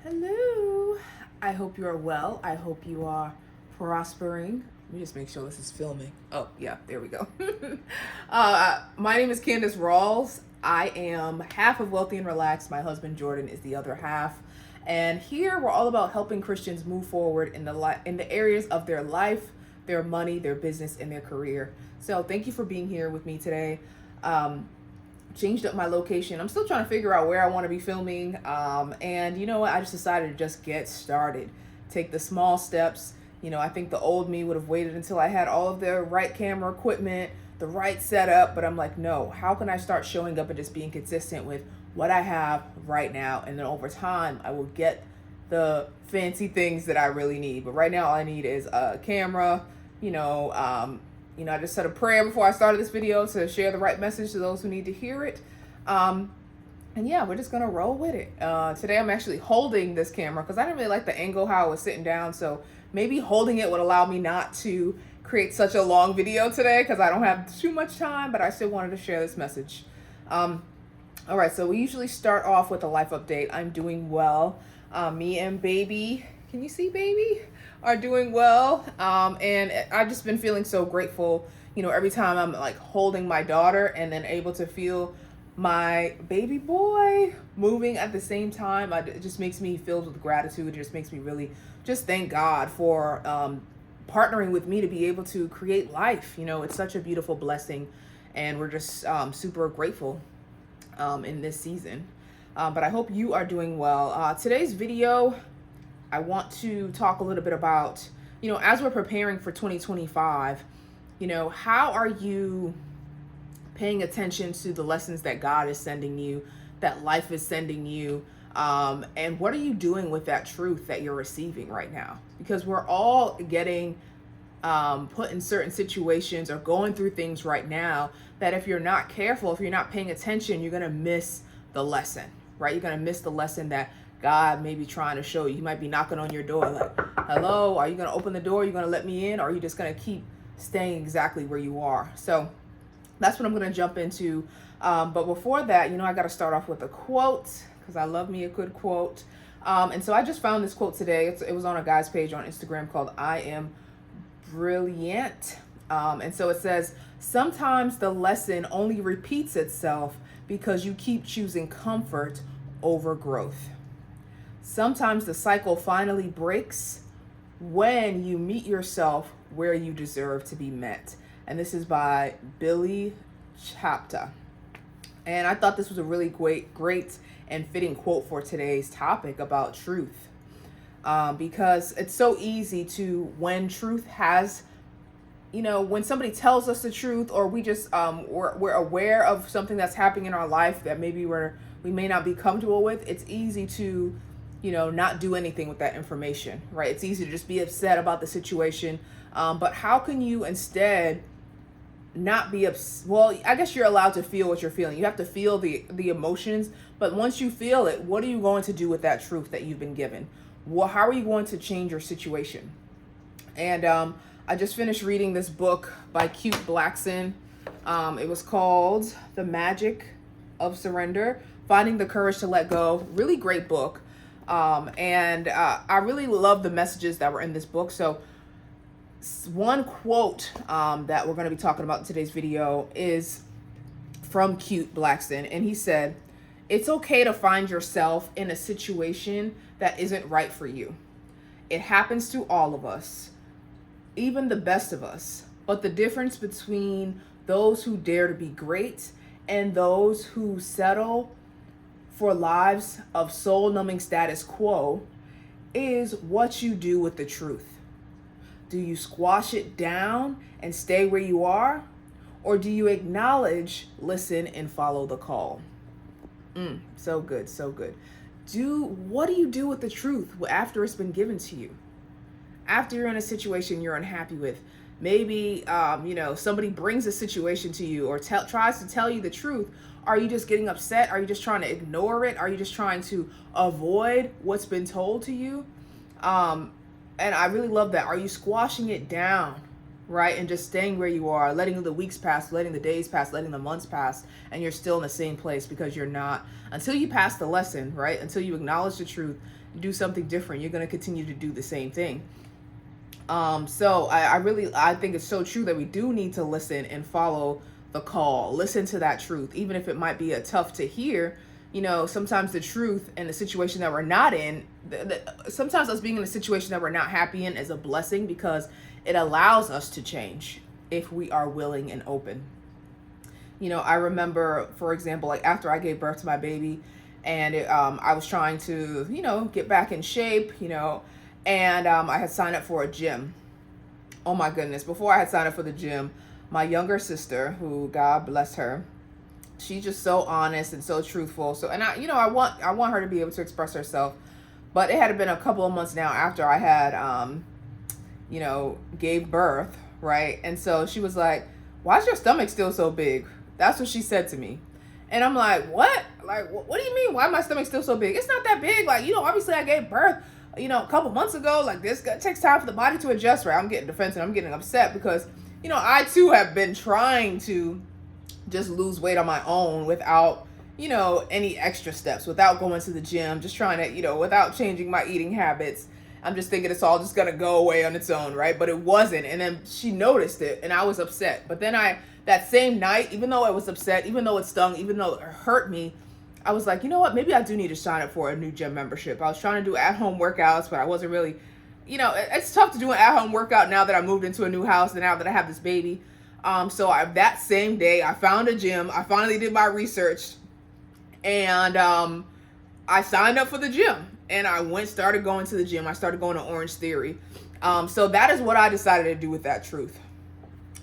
Hello. I hope you are well. I hope you are prospering. Let me just make sure this is filming. Oh, yeah, there we go. My name is Candace Rawls. I am half of Wealthy and Relaxed. My husband Jordan is the other half. And here we're all about helping Christians move forward in the areas of their life, their money, their business, and their career. So thank you for being here with me today. Changed up my location. I'm still trying to figure out where I want to be filming. And you know what? I just decided to just get started. Take the small steps. I think the old me would have waited until I had all of the right camera equipment, the right setup. But I'm like, no, how can I start showing up and just being consistent with what I have right now? And then over time, I will get the fancy things that I really need. But right now, all I need is a camera, I just said a prayer before I started this video to share the right message to those who need to hear it. And yeah, we're just gonna roll with it. Today I'm actually holding this camera because I didn't really like the angle how I was sitting down. So maybe holding it would allow me not to create such a long video today because I don't have too much time, but I still wanted to share this message. All right, so we usually start off with a life update. I'm doing well. Me and baby, can you see baby? Are doing well. And I've just been feeling so grateful, every time I'm like holding my daughter and then able to feel my baby boy moving at the same time. It just makes me filled with gratitude. It just makes me really just thank God for partnering with me to be able to create life. It's such a beautiful blessing, and we're just super grateful in this season. But I hope you are doing well. Today's video, I want to talk a little bit about, as we're preparing for 2025, how are you paying attention to the lessons that God is sending you, that life is sending you, and what are you doing with that truth that you're receiving right now? Because we're all getting put in certain situations or going through things right now that if you're not careful, if you're not paying attention, you're going to miss the lesson, right? You're going to miss the lesson that God may be trying to show you. He might be knocking on your door like, hello, are you going to open the door? Are you going to let me in? Or are you just going to keep staying exactly where you are? So that's what I'm going to jump into. But before that, I got to start off with a quote because I love me a good quote. And so I just found this quote today. It was on a guy's page on Instagram called I Am Brilliant. And so it says, sometimes the lesson only repeats itself because you keep choosing comfort over growth. Sometimes the cycle finally breaks when you meet yourself where you deserve to be met. And this is by Billy Chapta. And I thought this was a really great and fitting quote for today's topic about truth. Because it's so easy to, when truth has, when somebody tells us the truth, or we just, we're aware of something that's happening in our life that maybe we may not be comfortable with, it's easy to, not do anything with that information, right? It's easy to just be upset about the situation. But how can you instead not be upset? Well, I guess you're allowed to feel what you're feeling. You have to feel the emotions, but once you feel it, what are you going to do with that truth that you've been given? Well, how are you going to change your situation? And I just finished reading this book by Cute Blackson. It was called The Magic of Surrender, Finding the Courage to Let Go. Really great book. And I really love the messages that were in this book. So one quote that we're going to be talking about in today's video is from Cute Blackson. And he said, "It's okay to find yourself in a situation that isn't right for you. It happens to all of us, even the best of us. But the difference between those who dare to be great and those who settle for lives of soul-numbing status quo is what you do with the truth. Do you squash it down and stay where you are? Or do you acknowledge, listen, and follow the call?" So good, so good. What do you do with the truth after it's been given to you? After you're in a situation you're unhappy with, maybe somebody brings a situation to you or tries to tell you the truth. Are you just getting upset? Are you just trying to ignore it? Are you just trying to avoid what's been told to you? And I really love that. Are you squashing it down? right? And just staying where you are, letting the weeks pass, letting the days pass, letting the months pass, and you're still in the same place because you're not, until you pass the lesson, right? Until you acknowledge the truth, do something different, you're going to continue to do the same thing. So I think it's so true that we do need to listen and follow the call, listen to that truth, even if it might be a tough to hear. Sometimes the truth and the situation that we're not in, sometimes us being in a situation that we're not happy in is a blessing because it allows us to change if we are willing and open. I remember, for example, like after I gave birth to my baby and I was trying to, get back in shape, and I had signed up for a gym. Oh my goodness. Before I had signed up for the gym, my younger sister, who God bless her, she's just so honest and so truthful. So, and I want her to be able to express herself, but it had been a couple of months now after I had, gave birth. Right. And so she was like, why is your stomach still so big? That's what she said to me. And I'm like, what? Like, what do you mean? Why is my stomach still so big? It's not that big. Like, obviously I gave birth, a couple months ago. Like, this takes time for the body to adjust, right? I'm getting defensive. I'm getting upset because, I too have been trying to just lose weight on my own without, any extra steps, without going to the gym, just trying to, without changing my eating habits. I'm just thinking it's all just going to go away on its own, right? But it wasn't. And then she noticed it and I was upset. But then that same night, even though I was upset, even though it stung, even though it hurt me, I was like, you know what? Maybe I do need to sign up for a new gym membership. I was trying to do at-home workouts, but I wasn't really, it's tough to do an at-home workout now that I moved into a new house and now that I have this baby. So that same day, I found a gym. I finally did my research and I signed up for the gym and I started going to the gym. I started going to Orange Theory. So that is what I decided to do with that truth.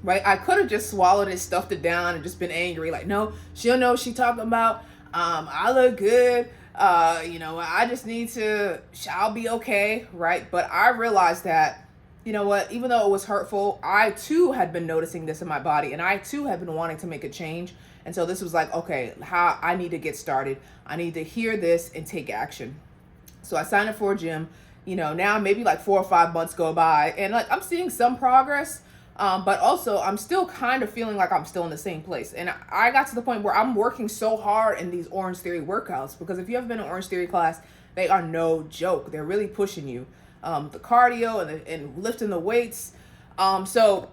Right? I could have just swallowed it, stuffed it down, and just been angry. Like, no, she'll know what she's talking about. I look good. I just need to, I'll be okay. Right. But I realized that, even though it was hurtful, I too had been noticing this in my body and I too had been wanting to make a change. And so this was like, okay, how I need to get started. I need to hear this and take action. So I signed up for a gym, now maybe like 4 or 5 months go by and like, I'm seeing some progress. But also I'm still kind of feeling like I'm still in the same place. And I got to the point where I'm working so hard in these Orange Theory workouts, because if you haven't been in Orange Theory class, they are no joke. They're really pushing you, the cardio and lifting the weights. So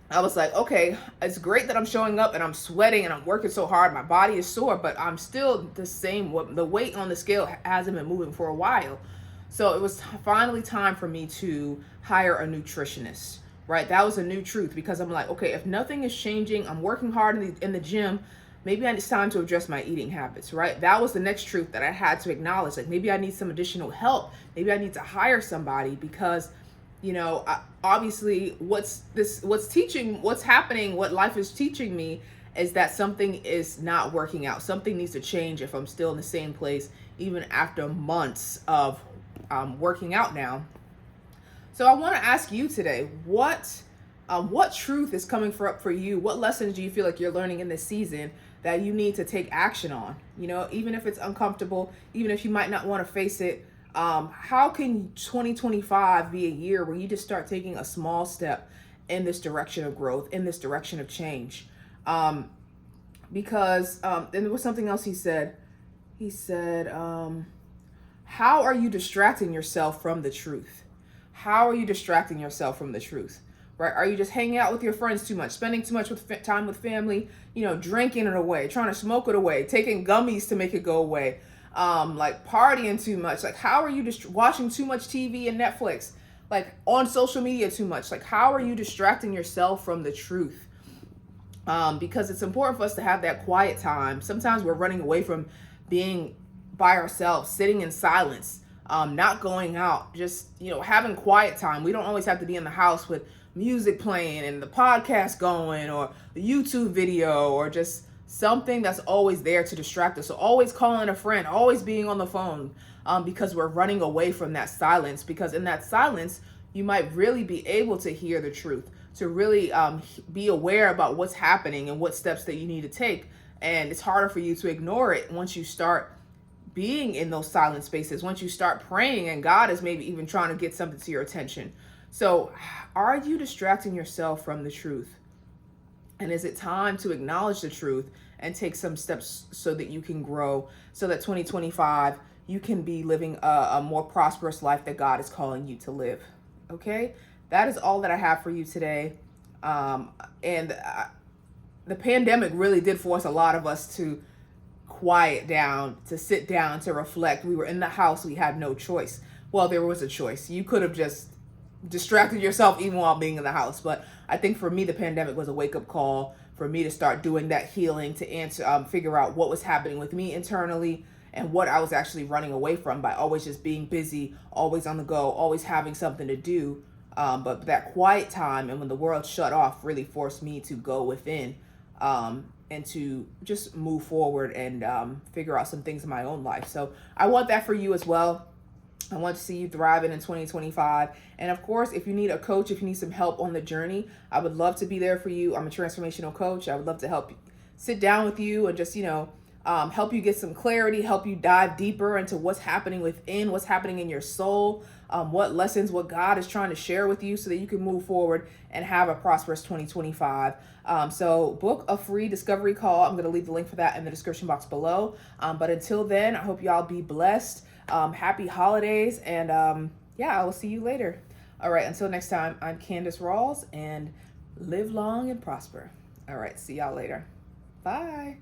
I was like, okay, it's great that I'm showing up and I'm sweating and I'm working so hard. My body is sore, but I'm still the same. The weight on the scale hasn't been moving for a while. So it was finally time for me to hire a nutritionist. Right. That was a new truth, because I'm like, okay, if nothing is changing, I'm working hard in the gym. Maybe it's time to address my eating habits. Right. That was the next truth that I had to acknowledge. Like, maybe I need some additional help. Maybe I need to hire somebody because, obviously what's happening, what life is teaching me is that something is not working out. Something needs to change if I'm still in the same place, even after months of working out now. So I want to ask you today, what truth is coming for you? What lessons do you feel like you're learning in this season that you need to take action on? Even if it's uncomfortable, even if you might not want to face it, how can 2025 be a year where you just start taking a small step in this direction of growth, in this direction of change? Because and there was something else he said. He said, how are you distracting yourself from the truth? How are you distracting yourself from the truth? Right? Are you just hanging out with your friends too much, spending too much time with family, drinking it away, trying to smoke it away, taking gummies to make it go away, like partying too much? Like, how are you just watching too much TV and Netflix, like on social media too much? Like, how are you distracting yourself from the truth? Because it's important for us to have that quiet time. Sometimes we're running away from being by ourselves, sitting in silence. Not going out, just, having quiet time. We don't always have to be in the house with music playing and the podcast going or the YouTube video or just something that's always there to distract us. So always calling a friend, always being on the phone, because we're running away from that silence. Because in that silence, you might really be able to hear the truth, to really be aware about what's happening and what steps that you need to take. And it's harder for you to ignore it once you start being in those silent spaces, once you start praying and God is maybe even trying to get something to your attention. So, are you distracting yourself from the truth? And is it time to acknowledge the truth and take some steps so that you can grow, so that 2025 you can be living a more prosperous life that God is calling you to live? Okay, that is all that I have for you today. And the pandemic really did force a lot of us to quiet down, to sit down, to reflect. We were in the house, we had no choice. Well, there was a choice. You could have just distracted yourself even while being in the house. But I think for me, the pandemic was a wake up call for me to start doing that healing, to figure out what was happening with me internally and what I was actually running away from by always just being busy, always on the go, always having something to do. But that quiet time and when the world shut off really forced me to go within, and to just move forward and figure out some things in my own life. So I want that for you as well. I want to see you thriving in 2025. And of course, if you need a coach, if you need some help on the journey, I would love to be there for you. I'm a transformational coach. I would love to help you, sit down with you and just, help you get some clarity, help you dive deeper into what's happening within, what's happening in your soul, what lessons, what God is trying to share with you so that you can move forward and have a prosperous 2025. So book a free discovery call. I'm going to leave the link for that in the description box below. But until then, I hope y'all be blessed. Happy holidays, and I will see you later. All right, until next time, I'm Candace Rawls, and live long and prosper. All right, see y'all later. Bye.